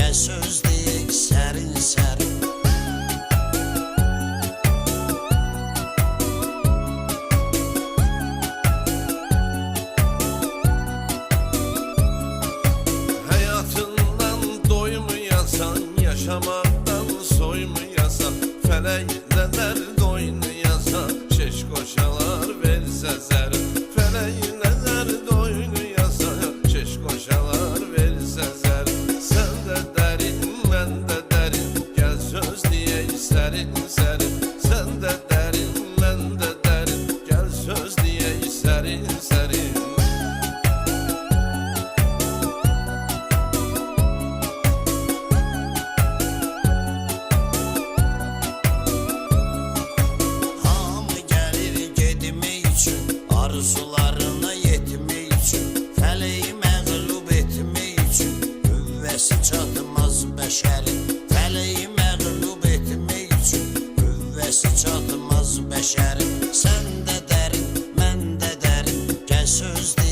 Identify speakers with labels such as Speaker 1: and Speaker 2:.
Speaker 1: gəl söz deyək sərin sərin.
Speaker 2: Hayatından doymayasan, yaşamaktan soymayasan, felekler doynayasan, şeş koşalar verse zərin. Felekler doynayasan, şeş koşalar verse zərin. Sen de derin, ben de derin, gel söz diyey serin serin. Sen de derin, ben de derin, gel söz diyey serin serin.
Speaker 1: Arzularına yetmək üçün, fələyi məğlub etmək üçün, qüvvəsi çatmaz bəşərin. Fələyi məğlub etmək üçün, qüvvəsi çatmaz bəşərin. Sən də dərin, mən də dərin, gəl söz deyək